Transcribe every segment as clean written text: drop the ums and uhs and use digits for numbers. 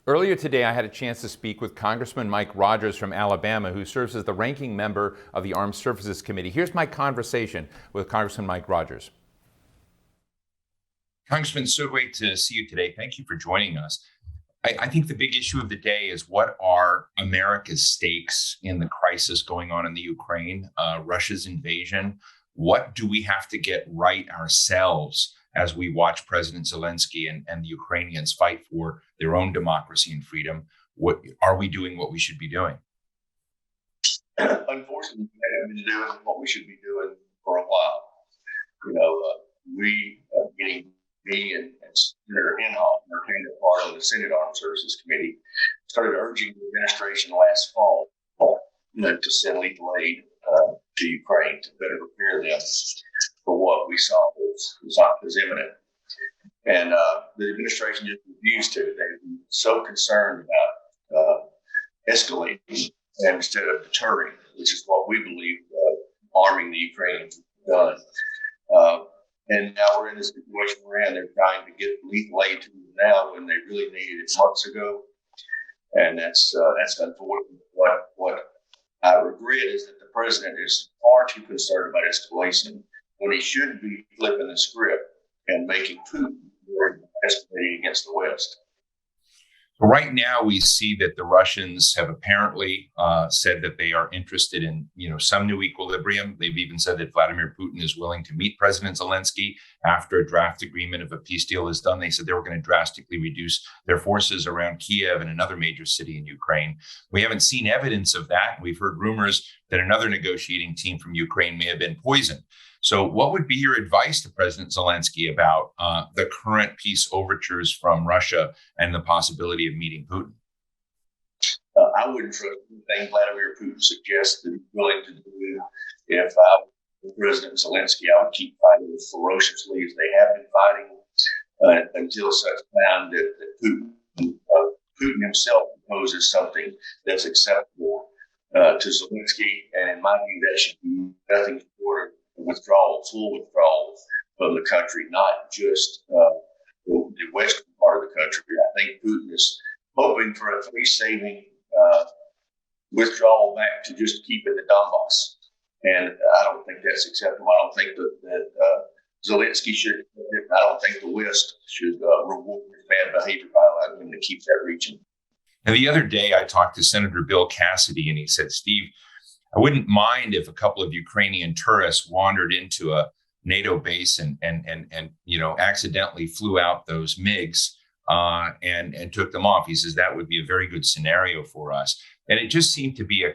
Earlier today, I had a chance to speak with Congressman Mike Rogers from Alabama, who serves as the ranking member of the Armed Services Committee. Here's my conversation with Congressman Mike Rogers. Congressman, so great to see you today. Thank you for joining us. I think the big issue of the day is what are America's stakes in the crisis going on in the Ukraine, Russia's invasion? What do we have to get right ourselves as we watch President Zelensky and the Ukrainians fight for their own democracy and freedom? What are we doing what we should be doing? Unfortunately, we haven't been doing what we should be doing for a while. Me and Senator Inhofe, our counterpart on the Senate Armed Services Committee, started urging the administration last fall to send lethal aid to Ukraine to better prepare them for what we saw was imminent. And the administration just refused to. They were so concerned about escalating instead of deterring, which is what we believe arming the Ukrainians has done. And now we're in the situation we're in. They're trying to get lethal aid to them now when they really needed it months ago. And that's unfortunate. What I regret is that the president is far too concerned about escalation when he should be flipping the script and making Putin escalating against the West. Right now, we see that the Russians have apparently said that they are interested in, some new equilibrium. They've even said that Vladimir Putin is willing to meet President Zelensky after a draft agreement of a peace deal is done. They said they were going to drastically reduce their forces around Kiev and another major city in Ukraine. We haven't seen evidence of that. We've heard rumors that another negotiating team from Ukraine may have been poisoned. So what would be your advice to President Zelensky about the current peace overtures from Russia and the possibility of meeting Putin? I wouldn't trust anything Vladimir Putin suggests that he's willing to do. If I were President Zelensky, I would keep fighting as ferociously as they have been fighting until such time that Putin himself proposes something that's acceptable to Zelensky. And in my view, that should be nothing short of full withdrawal from the country, not just the western part of the country. I think Putin is hoping for a face-saving withdrawal back to just keeping the Donbass. And I don't think that's acceptable. I don't think that Zelensky should. I don't think the West should reward his bad behavior by allowing him to keep that region. And the other day, I talked to Senator Bill Cassidy, and he said, Steve, I wouldn't mind if a couple of Ukrainian tourists wandered into a NATO base and accidentally flew out those Migs and took them off. He says that would be a very good scenario for us. And it just seemed to be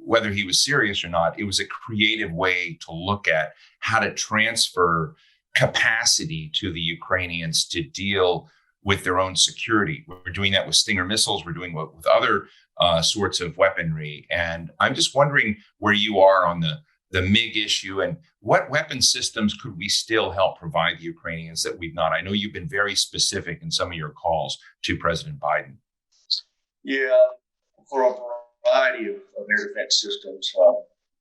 whether he was serious or not, it was a creative way to look at how to transfer capacity to the Ukrainians to deal with their own security. We're doing that with Stinger missiles. We're doing it with other sorts of weaponry. And I'm just wondering where you are on the MiG issue and what weapon systems could we still help provide the Ukrainians that we've not? I know you've been very specific in some of your calls to President Biden. Yeah, for a variety of air defense systems.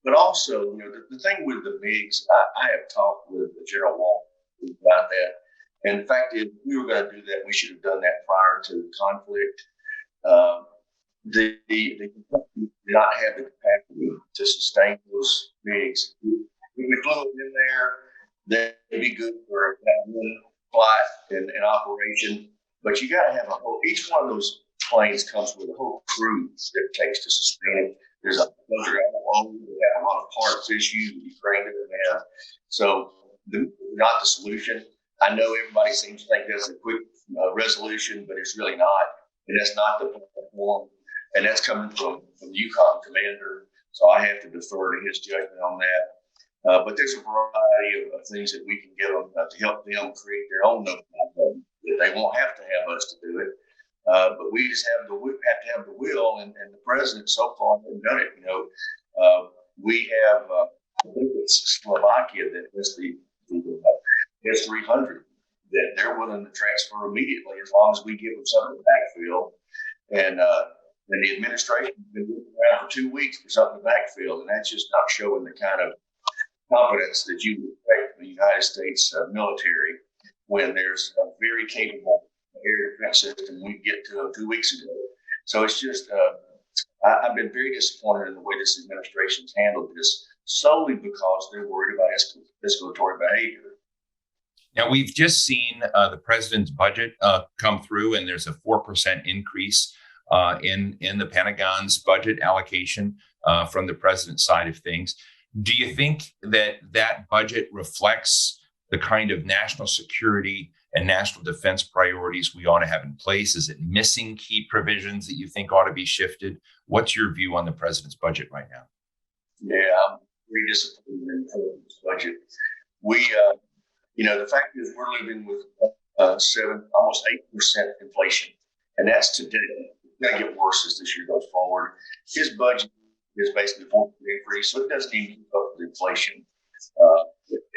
But also, the thing with the MiGs, I have talked with General Walker about that. And the fact is, if we were going to do that, we should have done that prior to the conflict. The do not have the capacity to sustain those MiGs. If we flew them in there, that'd be good for that one flight and operation. But you got to have each one of those planes comes with a whole crew that it takes to sustain it. Those are all we have a lot of parts issues. Ukraine doesn't have. So not the solution. I know everybody seems to think that's a quick resolution, but it's really not. And that's not the platform. And that's coming from the UCOM commander. So I have to defer to his judgment on that. But there's a variety of things that we can give them to help them create their own no-fly zone. They won't have to have us to do it. But we just have to have the will, and the president so far has done it. We have, I think it's Slovakia that is the S-300 that they're willing to transfer immediately as long as we give them something to backfill. And the administration has been looking around for 2 weeks for something to backfill, and that's just not showing the kind of competence that you would expect from the United States military when there's a very capable air defense system we get to them 2 weeks ago. So it's just, I've been very disappointed in the way this administration's handled this, solely because they're worried about escalatory behavior. Now, we've just seen the president's budget come through, and there's a 4% increase in the Pentagon's budget allocation from the president's side of things. Do you think that that budget reflects the kind of national security and national defense priorities we ought to have in place? Is it missing key provisions that you think ought to be shifted? What's your view on the president's budget right now? Yeah, I'm very disappointed in the president's budget. The fact is we're living with almost 8% inflation, and that's today. It's going to get worse as this year goes forward. His budget is basically 4% increase, so it doesn't even keep up with inflation.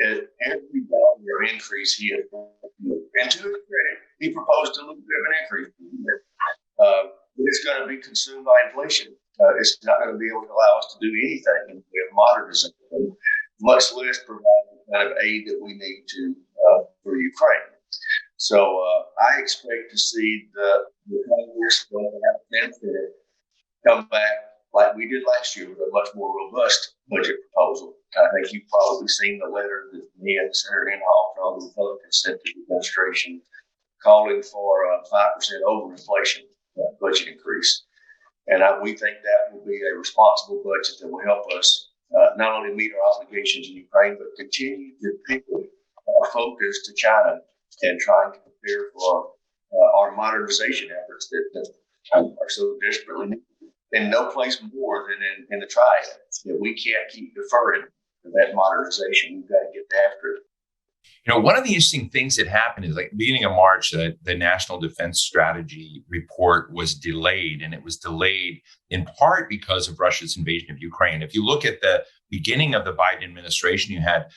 Every dollar increase he had, and to his credit, he proposed a little bit of an increase. It's going to be consumed by inflation. It's not going to be able to allow us to do anything in the way of modernization, much less provide the kind of aid that we need to for Ukraine. So I expect to see the Congress come back like we did last year with a much more robust budget proposal. I think you've probably seen the letter that me and Senator Inhofe and all the Republicans sent to the administration calling for a 5% overinflation budget increase. And we think that will be a responsible budget that will help us not only meet our obligations in Ukraine, but continue to pivot our focus to China and trying to prepare for our modernization efforts that are so desperately needed. And no place more than in the triad. That we can't keep deferring that modernization. We've got to get after it. One of the interesting things that happened is like beginning of March, the National Defense Strategy report was delayed, and it was delayed in part because of Russia's invasion of Ukraine. If you look at the beginning of the Biden administration, you had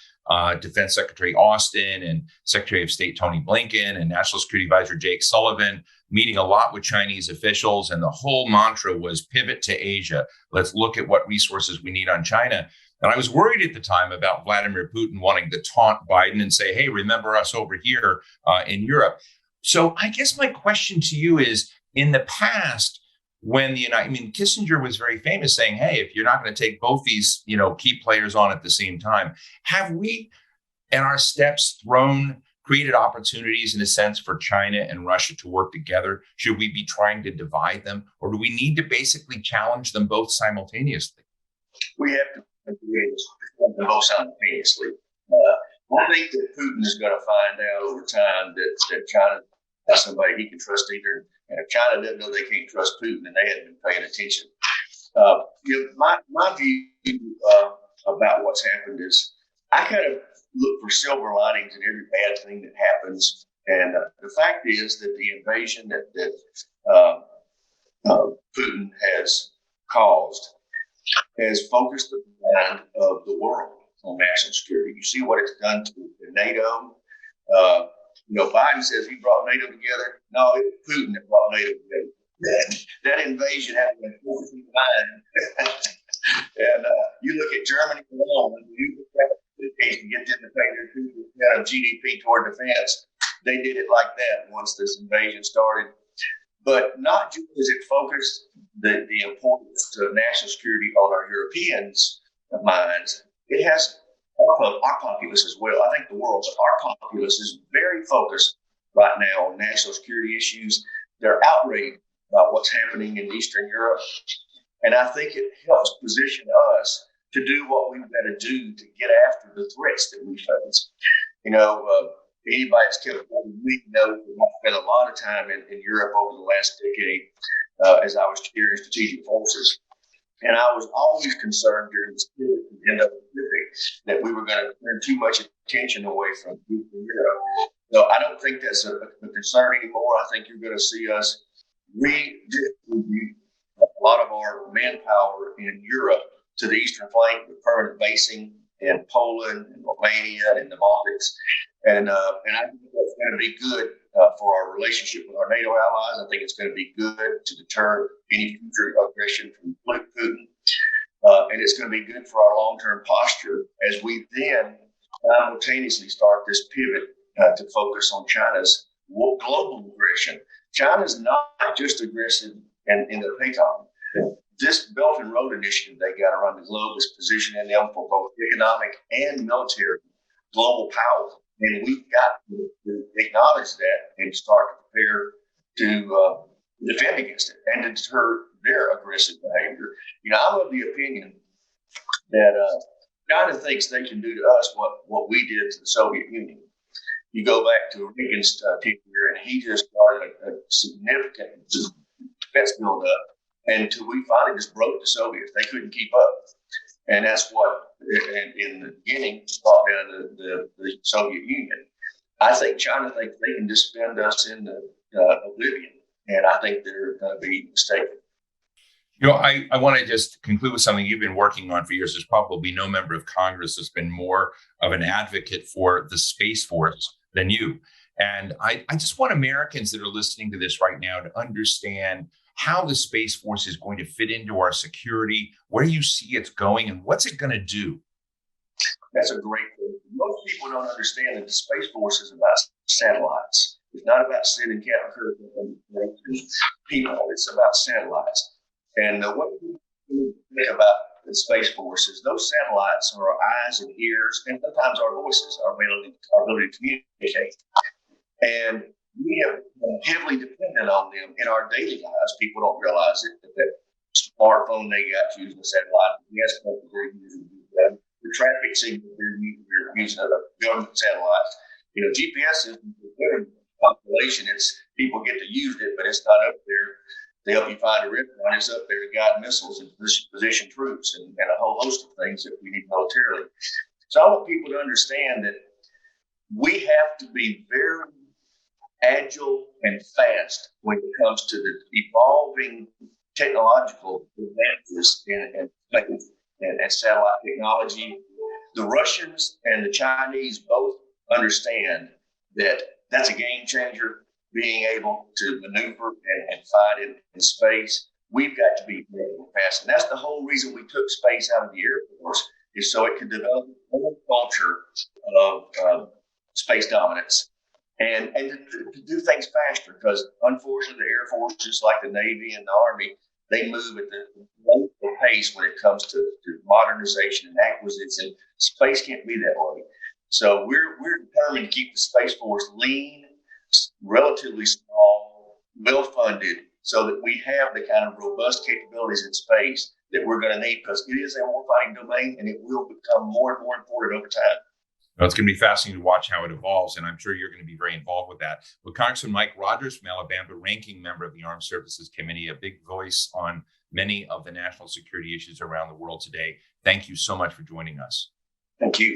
Defense Secretary Austin and Secretary of State Tony Blinken and National Security Advisor Jake Sullivan meeting a lot with Chinese officials. And the whole mantra was pivot to Asia. Let's look at what resources we need on China. And I was worried at the time about Vladimir Putin wanting to taunt Biden and say, hey, remember us over here in Europe. So I guess my question to you is, in the past, when Kissinger was very famous saying, hey, if you're not going to take both these, key players on at the same time, have we, in our steps, created opportunities in a sense for China and Russia to work together? Should we be trying to divide them, or do we need to basically challenge them both simultaneously? We have to them both simultaneously. I think that Putin is going to find out over time that China is somebody he can trust either. And if China doesn't know they can't trust Putin, then they haven't been paying attention. My view about what's happened is I kind of look for silver linings in every bad thing that happens. And the fact is that the invasion that Putin has caused has focused the mind of the world on national security. You see what it's done to NATO. Biden says he brought NATO together. No, it was Putin that brought NATO together. That invasion happened in 1949. And you look at Germany alone, and you get them to pay their 2% of GDP toward defense. They did it like that once this invasion started. But not just as it focused the importance of national security on our Europeans' minds, it has our populace as well. I think the world, but our populace is very focused right now on national security issues. They're outraged about what's happening in Eastern Europe. And I think it helps position us to do what we've got to do to get after the threats that we face. Anybody that's kept up with me knows that I've spent a lot of time in Europe over the last decade as I was chairing strategic forces. And I was always concerned during the Indo-Pacific that we were going to turn too much attention away from Eastern Europe. So I don't think that's a concern anymore. I think you're going to see us redistribute a lot of our manpower in Europe to the eastern flank with permanent basing in Poland and Romania and in the Baltics. And I think that's going to be good for our relationship with our NATO allies. I think it's going to be good to deter any future aggression from Putin. And it's going to be good for our long-term posture as we then simultaneously start this pivot to focus on China's global aggression. China's not just aggressive in the Pekong. This Belt and Road Initiative they got around the globe is positioning them for both economic and military global power. And we've got to acknowledge that and start to prepare to defend against it and to deter their aggressive behavior. I'm of the opinion that China thinks they can do to us what we did to the Soviet Union. You go back to Reagan's tenure, and he just started a significant defense buildup until we finally just broke the Soviets. They couldn't keep up. And that's what, in the beginning, brought down the Soviet Union. I think China thinks they can just spend us into oblivion, and I think they're going to be mistaken. I want to just conclude with something you've been working on for years. There's probably no member of Congress that's been more of an advocate for the Space Force than you. And I just want Americans that are listening to this right now to understand how the Space Force is going to fit into our security, where you see it's going, and what's it going to do? That's a great question. Most people don't understand that the Space Force is about satellites. It's not about sending Captain Kirk and people. It's about satellites. And what we think about the Space Force is those satellites are our eyes and ears, and sometimes our voices, our ability to communicate. And we have been heavily dependent on them in our daily lives. People don't realize it, that smartphone they got using a satellite, they're using the traffic signal they're using government satellites. GPS is the population. It's people get to use it, but it's not up there to help you find a restaurant. It's up there to guide missiles and position troops and a whole host of things that we need militarily. So I want people to understand that we have to be very agile and fast when it comes to the evolving technological advances in satellite technology. The Russians and the Chinese both understand that that's a game changer, being able to maneuver and fight in space. We've got to be very fast. And that's the whole reason we took space out of the Air Force, is so it could develop a whole culture of space dominance. And to do things faster, because unfortunately the Air Force, just like the Navy and the Army, they move at the pace when it comes to modernization and acquisition. And space can't be that way. So we're determined to keep the Space Force lean, relatively small, well-funded, so that we have the kind of robust capabilities in space that we're going to need, because it is a warfighting domain and it will become more and more important over time. Well, it's going to be fascinating to watch how it evolves, and I'm sure you're going to be very involved with that. Well, Congressman Mike Rogers from Alabama, ranking member of the Armed Services Committee, a big voice on many of the national security issues around the world today. Thank you so much for joining us. Thank you.